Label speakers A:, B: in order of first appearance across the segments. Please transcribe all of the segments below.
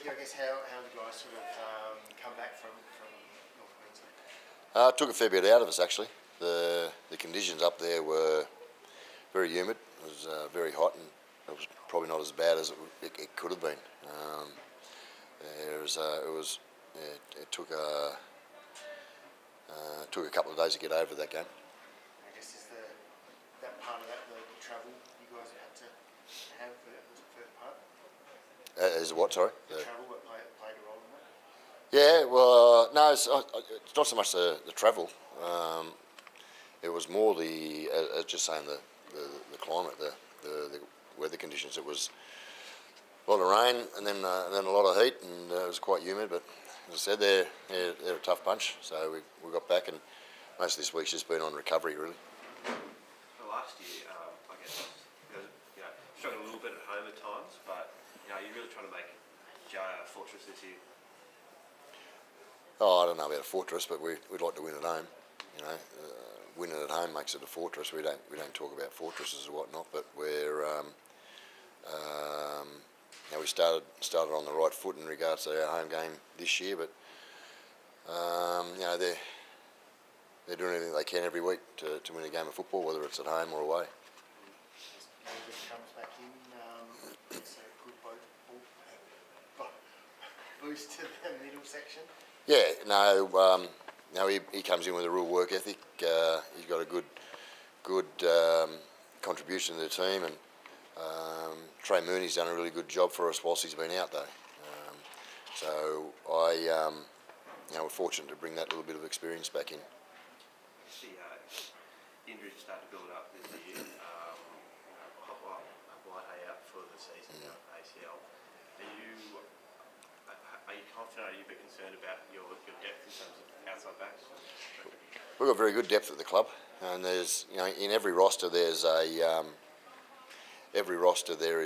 A: Ricky, I guess how the guys sort of come back from North Queensland?
B: It took a fair bit out of us actually. The conditions up there were very humid. It was very hot, and it was probably not as bad as it could have been. It took a couple of days to get over that game.
A: I guess is that part of that the travel you guys had to have for the first part?
B: As what? Sorry.
A: The travel that played a role in that.
B: Yeah. Well, no, it's not so much the travel. It was more just saying the climate, the weather conditions. It was a lot of rain and then a lot of heat, and it was quite humid. But as I said, they're a tough bunch. So we got back, and most of this week's just been on recovery, really.
C: For last year, I guess struggled a little bit at home at times, but you're really trying to make GIO a fortress this year.
B: Oh, I don't know about a fortress, but we'd like to win at home. Winning at home makes it a fortress. We don't talk about fortresses or whatnot, but we're we started on the right foot in regards to our home game this year, but they're doing everything they can every week to win a game of football, whether it's at home or away.
A: David comes back in, it's a good boost to the middle section.
B: Yeah, he comes in with a real work ethic. He's got a good contribution to the team, and Trey Mooney's done a really good job for us whilst he's been out though. So we're fortunate to bring that little bit of experience back in.
C: The injuries started to build up this year. Whitehay out for the season, ACL. Are you confident? Are you a bit concerned about your depth in terms of outside backs?
B: We've got very good depth at the club, and there's in every roster there is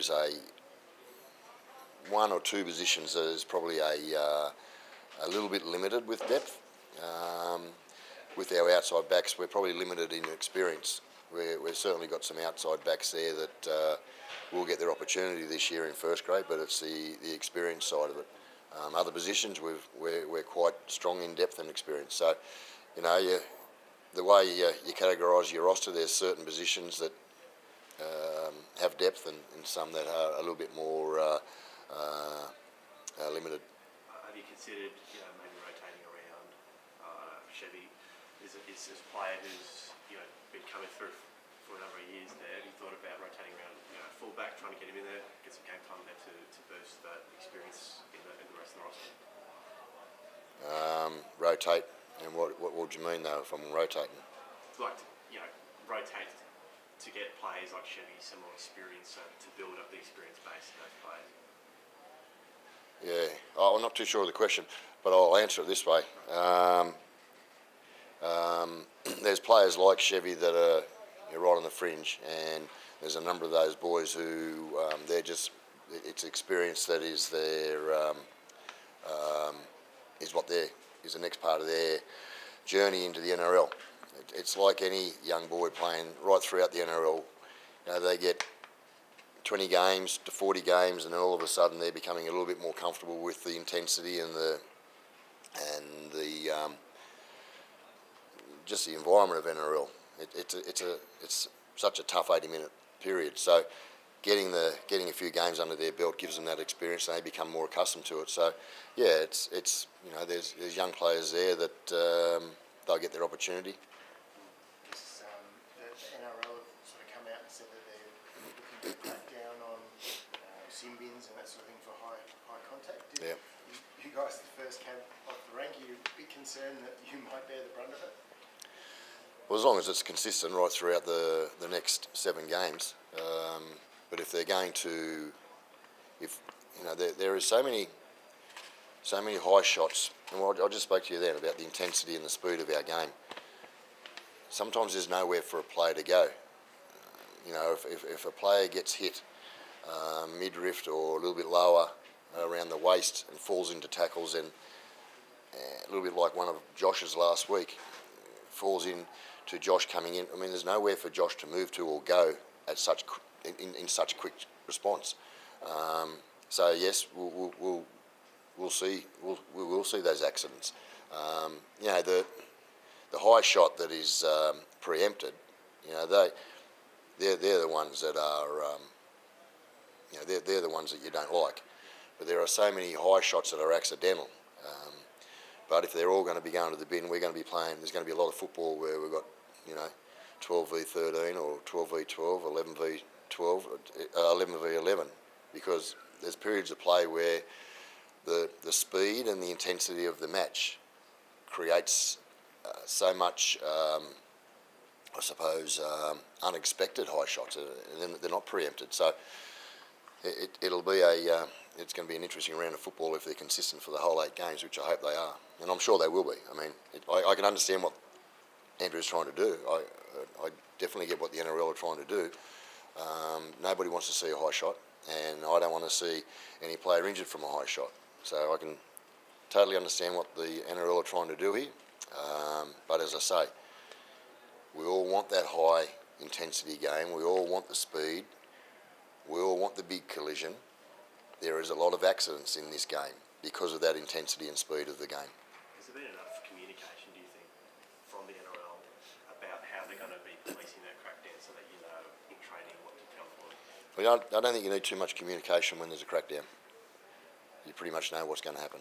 B: a one or two positions that is probably a little bit limited with depth. With our outside backs, we're probably limited in experience. We've certainly got some outside backs there that will get their opportunity this year in first grade, but it's the experience side of it. Other positions, we're quite strong in depth and experience. So, the way you categorise your roster, there's certain positions that have depth and some that are a little bit more limited.
C: Have you considered, maybe rotating around? Chevy is a player who's been coming through for a number of years there. Have you thought about rotating around, fullback, trying to get him in there, get some game time there to boost the experience in the rest of the roster?
B: Rotate, and what would you mean though if I'm rotating?
C: Like rotate to get players like Chevy some more experience, to build up the experience base in those players.
B: Yeah, I'm not too sure of the question, but I'll answer it this way. There's players like Chevy that are right on the fringe, and there's a number of those boys who it's experience that is is the next part of their journey into the NRL. It's like any young boy playing right throughout the NRL. They get 20 games to 40 games, and then all of a sudden they're becoming a little bit more comfortable with the intensity and the just the environment of NRL. It's such a tough 80-minute period. So getting a few games under their belt gives them that experience, and they become more accustomed to it. So yeah, it's there's young players there that they'll get their opportunity.
A: The NRL have sort of come out and said that they're looking to crack down on sin bins and that sort of thing for high contact.
B: Yeah.
A: You guys, the first cab off the rank, are you a bit concerned that you might bear the brunt of it?
B: Well, as long as it's consistent right throughout the next 7 games. But if they're going to, there is so many high shots, and I just spoke to you then about the intensity and the speed of our game. Sometimes there's nowhere for a player to go. If a player gets hit mid-rift or a little bit lower around the waist and falls into tackles, and a little bit like one of Josh's last week, falls in to Josh coming in. I mean, there's nowhere for Josh to move to or go at in such quick response. So yes, we'll we'll see. We will see those accidents. You know, the high shot that is preempted. You know, they're the ones that are. You know, they're the ones that you don't like. But there are so many high shots that are accidental. But if they're all going to be going to the bin, we're going to be playing. There's going to be a lot of football where we've got, you know, 12 v 13 or 12 v 12, 11 v 12, 11 v 11, because there's periods of play where the speed and the intensity of the match creates so much, I suppose, unexpected high shots, and they're not preempted. So it'll be it's going to be an interesting round of football if they're consistent for the whole 8 games, which I hope they are, and I'm sure they will be. I mean, I can understand what Andrew's trying to do. I definitely get what the NRL are trying to do. Nobody wants to see a high shot, and I don't want to see any player injured from a high shot. So I can totally understand what the NRL are trying to do here. But as I say, we all want that high intensity game. We all want the speed. We all want the big collision. There is a lot of accidents in this game because of that intensity and speed of the game.
C: Has there been enough communication, do you think, from the NRL about how they're going to be policing that crackdown so that you know in training what to tell them?
B: Well, I don't think you need too much communication when there's a crackdown. You pretty much know what's going to happen.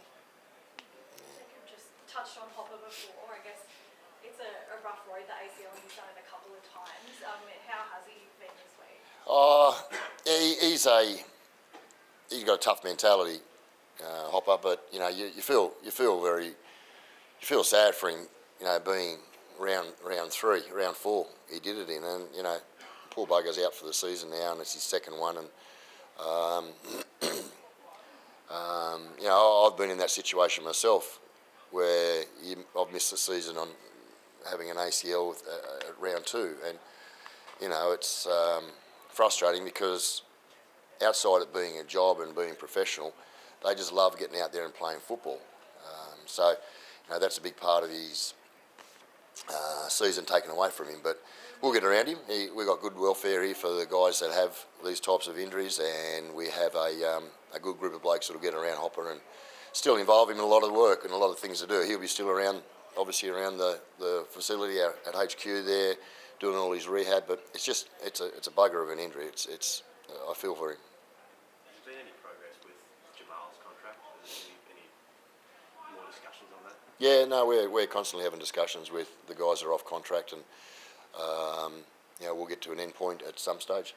D: You've just touched on Hopper before. I guess it's a rough road, the ACL, and he's done it a couple of times. How has he been this week?
B: He's got a tough mentality, Hopper. But you know, you feel sad for him. You know, being round 3, round 4, he did it in, and you know, poor bugger's out for the season now, and it's his second one. And you know, I've been in that situation myself, where I've missed the season on having an ACL at round 2, and you know, it's frustrating because outside of being a job and being professional, they just love getting out there and playing football. So, you know, that's a big part of his season taken away from him. But we'll get around him. We've got good welfare here for the guys that have these types of injuries, and we have a good group of blokes that will get around Hopper and still involve him in a lot of work and a lot of things to do. He'll be still around, obviously around the facility at HQ there, doing all his rehab. But it's a bugger of an injury. I feel for him.
C: Has there been any progress with Jamal's contract? Has there been any more discussions on that?
B: Yeah, no, we're constantly having discussions with the guys that are off contract, and you know, we'll get to an end point at some stage.